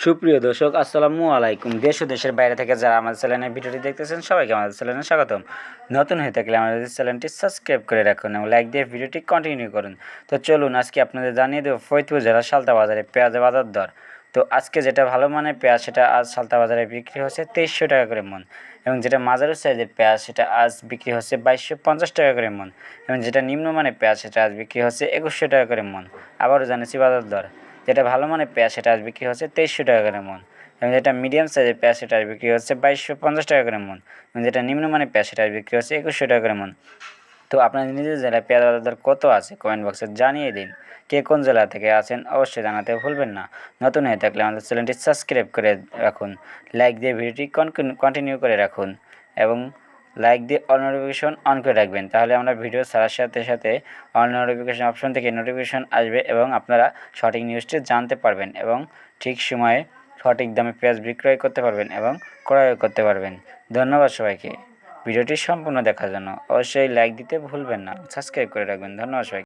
সুপ্রিয় দর্শক আসসালামু আলাইকুম। দেশ ও দেশের বাইরে থেকে যারা আমাদের চ্যানেলের ভিডিওটি দেখতেছেন সবাইকে আমাদের চ্যানেলে স্বাগতম। নতুন হয়ে থাকলে আমাদের চ্যানেলটি সাবস্ক্রাইব করে রাখুন এবং লাইক দিয়ে ভিডিওটি কন্টিনিউ করুন। তো চলুন আজকে আপনাদের জানিয়ে দেবো ফরিদপুর জেলার সালতা বাজারে পেঁয়াজের বাজার দর। তো আজকে যেটা ভালো মানের পেঁয়াজ সেটা আজ সালতা বাজারে বিক্রি হচ্ছে 2300 টাকা করে মন, এবং যেটা মাঝারি সাইজের পেঁয়াজ সেটা আজ বিক্রি হচ্ছে 2250 টাকা করে মন, এবং যেটা নিম্নমানের পেঁয়াজ সেটা আজ বিক্রি হচ্ছে 2100 টাকা করে মন। আবারও জানাচ্ছি বাজার দর। যেটা ভালো মানের পেঁয়াজ সেটা আজ বিক্রি হচ্ছে 2300 টাকা করে মন, এবং যেটা মিডিয়াম সাইজের পেঁয়াজ সেটা আজ বিক্রি হচ্ছে 2250 টাকা করে মন, এবং যেটা নিম্নমানের পেঁয়াজ সেটা আজ বিক্রি হচ্ছে 2100 টাকা করে মন। তো আপনাদের নিজের জেলায় পেঁয়াজ বাজার দর কত আছে কমেন্ট বক্সে জানিয়ে দিন। কে কোন জেলা থেকে আছেন অবশ্যই জানাতে ভুলবেন না। নতুন হয়ে থাকলে আমাদের চ্যানেলটি সাবস্ক্রাইব করে রাখুন, লাইক দিয়ে ভিডিওটি কন্টিনিউ করে রাখুন, এবং লাইক দিয়ে অল নোটিফিকেশন অন করে রাখবেন। তাহলে আমরা ভিডিও ছাড়ার সাথে সাথে অল নোটিফিকেশন অপশন থেকে নোটিফিকেশন আসবে এবং আপনারা সঠিক নিউজটি জানতে পারবেন এবং ঠিক সময়ে সঠিক দামে পেঁয়াজ বিক্রয় করতে পারবেন এবং ক্রয় করতে পারবেন। ধন্যবাদ সবাইকে ভিডিওটি সম্পূর্ণ দেখার জন্য। অবশ্যই লাইক দিতে ভুলবেন না, সাবস্ক্রাইব করে রাখবেন। ধন্যবাদ সবাইকে।